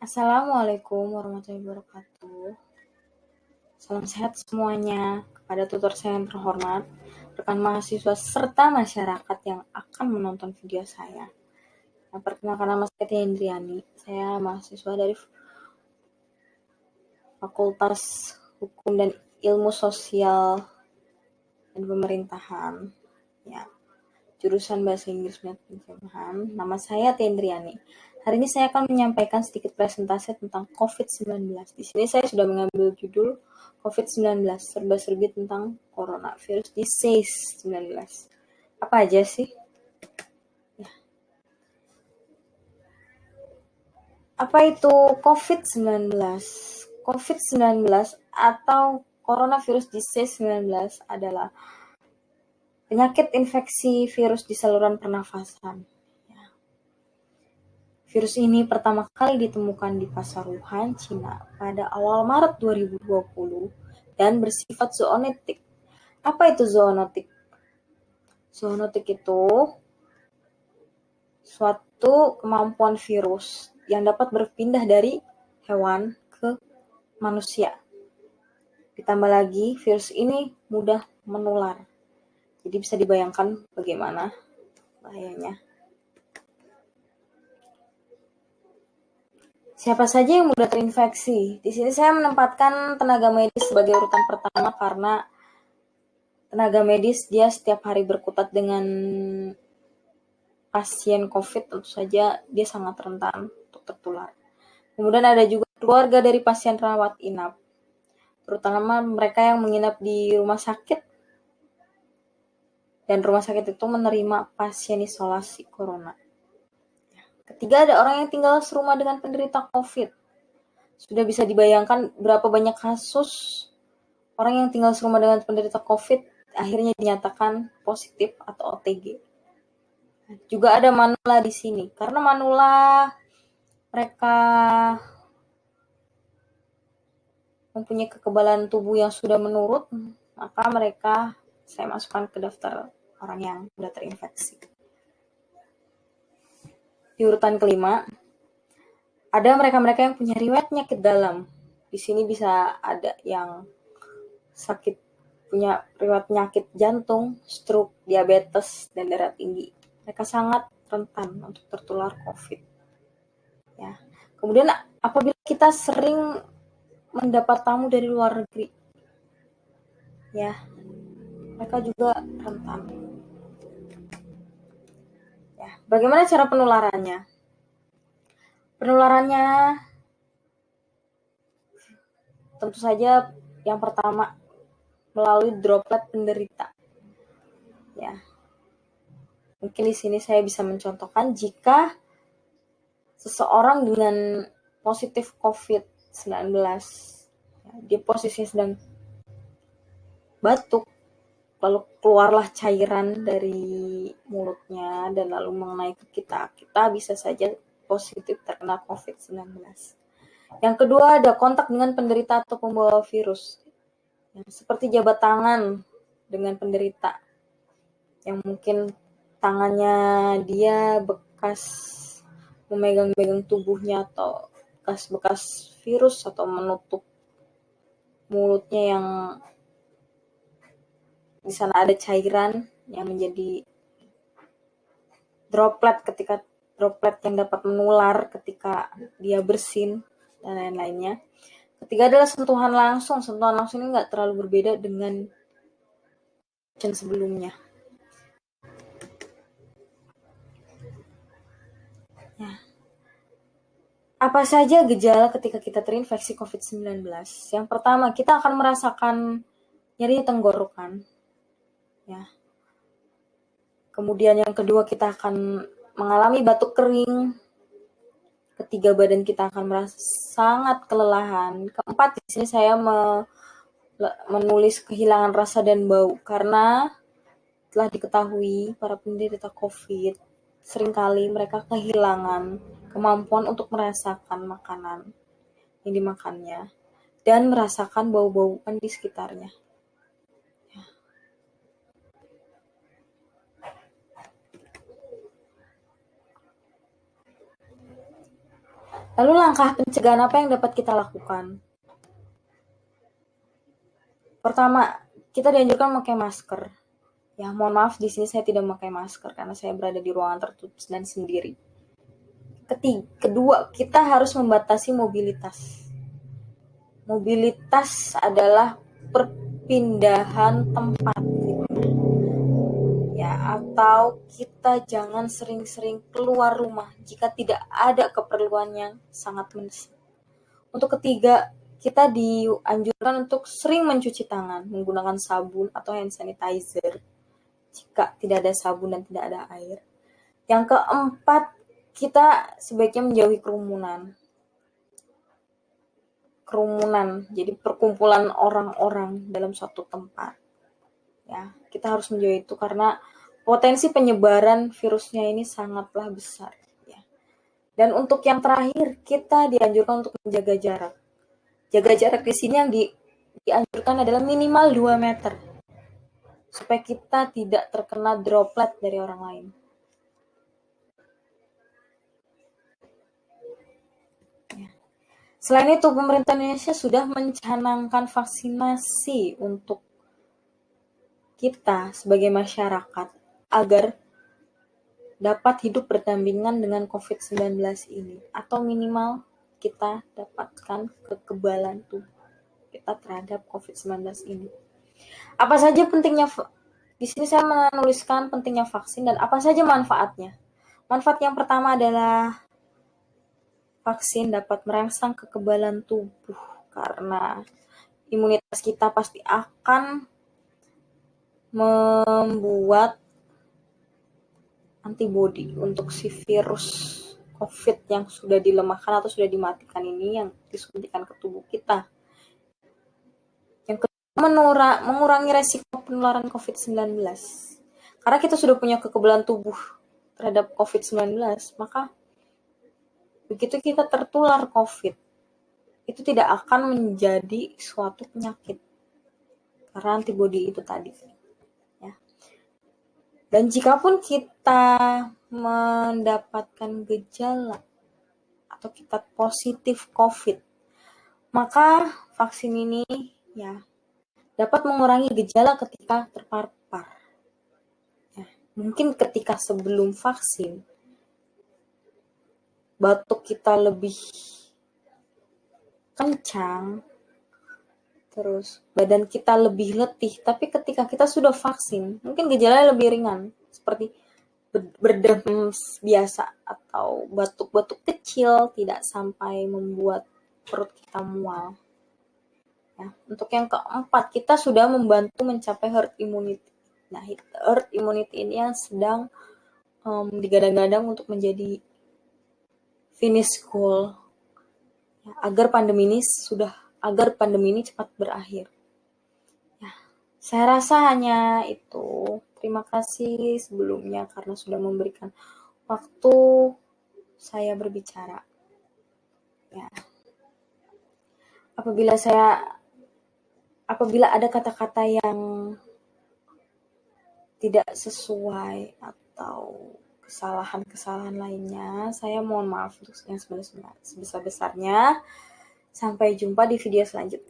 Assalamualaikum warahmatullahi wabarakatuh. Salam sehat semuanya. Kepada tutor saya yang terhormat, rekan mahasiswa serta masyarakat yang akan menonton video saya. Perkenalkan, nama saya Tia Indriani. Saya mahasiswa dari Fakultas Hukum dan Ilmu Sosial dan Pemerintahan. Ya, jurusan Bahasa Inggris dan Penerjemahan. Nama saya Tia Indriani. Hari ini saya akan menyampaikan sedikit presentasi tentang COVID-19. Di sini saya sudah mengambil judul COVID-19, serba-serbi tentang coronavirus disease 19. Apa aja sih? Apa itu COVID-19? COVID-19 atau coronavirus disease 19 adalah penyakit infeksi virus di saluran pernafasan. Virus ini pertama kali ditemukan di pasar Wuhan, Cina pada awal Maret 2020 dan bersifat zoonotik. Apa itu zoonotik? Zoonotik itu suatu kemampuan virus yang dapat berpindah dari hewan ke manusia. Ditambah lagi, virus ini mudah menular. Jadi bisa dibayangkan bagaimana bahayanya. Siapa saja yang mudah terinfeksi? Di sini saya menempatkan tenaga medis sebagai urutan pertama karena tenaga medis dia setiap hari berkutat dengan pasien COVID, tentu saja dia sangat rentan untuk tertular. Kemudian ada juga keluarga dari pasien rawat inap, terutama mereka yang menginap di rumah sakit dan rumah sakit itu menerima pasien isolasi corona. Ketiga, ada orang yang tinggal serumah dengan penderita COVID. Sudah bisa dibayangkan berapa banyak kasus orang yang tinggal serumah dengan penderita COVID akhirnya dinyatakan positif atau OTG. Juga ada manula di sini. Karena manula mereka mempunyai kekebalan tubuh yang sudah menurun, maka mereka saya masukkan ke daftar orang yang sudah terinfeksi. Di urutan kelima, ada mereka-mereka yang punya riwayat penyakit dalam. Di sini bisa ada yang punya riwayat penyakit jantung, stroke, diabetes, dan darah tinggi. Mereka sangat rentan untuk tertular COVID. Ya. Kemudian apabila kita sering mendapat tamu dari luar negeri, ya, mereka juga rentan. Ya. Bagaimana cara penularannya? Penularannya tentu saja yang pertama melalui droplet penderita. Ya. Mungkin di sini saya bisa mencontohkan jika seseorang dengan positif COVID-19, ya, dia posisinya sedang batuk, lalu keluarlah cairan dari mulutnya dan lalu mengenai ke kita bisa saja positif terkena COVID-19. Yang kedua, ada kontak dengan penderita atau pembawa virus, ya, seperti jabat tangan dengan penderita yang mungkin tangannya dia bekas memegang tubuhnya atau bekas-bekas virus atau menutup mulutnya yang di sana ada cairan yang menjadi droplet yang dapat menular ketika dia bersin dan lain-lainnya. Ketiga adalah sentuhan langsung. Sentuhan langsung ini nggak terlalu berbeda dengan sebelumnya. Ya. Apa saja gejala ketika kita terinfeksi COVID-19? Yang pertama, kita akan merasakan nyeri tenggorokan. Ya. Kemudian yang kedua, kita akan mengalami batuk kering. Ketiga, badan kita akan merasa sangat kelelahan. Keempat, di sini saya menulis kehilangan rasa dan bau karena telah diketahui para penderita COVID seringkali mereka kehilangan kemampuan untuk merasakan makanan yang dimakannya dan merasakan bau-bauan di sekitarnya. Lalu langkah pencegahan apa yang dapat kita lakukan? Pertama, kita dianjurkan memakai masker. Ya, mohon maaf di sini saya tidak memakai masker karena saya berada di ruangan tertutup dan sendiri. Kedua, kita harus membatasi mobilitas. Mobilitas adalah perpindahan tempat, ya, atau kita jangan sering-sering keluar rumah jika tidak ada keperluan yang sangat mendesak. Untuk ketiga, kita dianjurkan untuk sering mencuci tangan menggunakan sabun atau hand sanitizer jika tidak ada sabun dan tidak ada air. Yang keempat, kita sebaiknya menjauhi kerumunan. Jadi perkumpulan orang-orang dalam suatu tempat. Ya, kita harus menjauhi itu karena potensi penyebaran virusnya ini sangatlah besar. Ya. Dan untuk yang terakhir, kita dianjurkan untuk menjaga jarak. Jaga jarak di sini yang dianjurkan adalah minimal 2 meter. Supaya kita tidak terkena droplet dari orang lain. Ya. Selain itu, pemerintah Indonesia sudah mencanangkan vaksinasi untuk kita sebagai masyarakat agar dapat hidup berdampingan dengan COVID-19 ini, atau minimal kita dapatkan kekebalan tubuh kita terhadap COVID-19 ini. Apa saja pentingnya, di sini saya menuliskan pentingnya vaksin dan apa saja manfaatnya. Manfaat yang pertama adalah vaksin dapat merangsang kekebalan tubuh karena imunitas kita pasti akan membuat antibodi untuk si virus COVID yang sudah dilemahkan atau sudah dimatikan ini yang disuntikan ke tubuh kita. Yang kedua, mengurangi resiko penularan COVID-19. Karena kita sudah punya kekebalan tubuh terhadap COVID-19, maka begitu kita tertular COVID, itu tidak akan menjadi suatu penyakit. Karena antibodi itu tadi. Ya. Dan jikapun kita mendapatkan gejala atau kita positif COVID, maka vaksin ini ya dapat mengurangi gejala ketika terpapar. Ya, mungkin ketika sebelum vaksin, batuk kita lebih kencang, terus badan kita lebih letih, tapi ketika kita sudah vaksin, mungkin gejalanya lebih ringan, seperti berdem biasa atau batuk-batuk kecil, tidak sampai membuat perut kita mual. Ya, untuk yang keempat, kita sudah membantu mencapai herd immunity. Nah, herd immunity ini yang sedang digadang-gadang untuk menjadi finish goal, ya, agar pandemi ini cepat berakhir. Ya, saya rasa hanya itu. Terima kasih sebelumnya karena sudah memberikan waktu saya berbicara. Ya. Apabila ada kata-kata yang tidak sesuai atau kesalahan-kesalahan lainnya, saya mohon maaf untuk yang sebesar-besarnya. Sampai jumpa di video selanjutnya.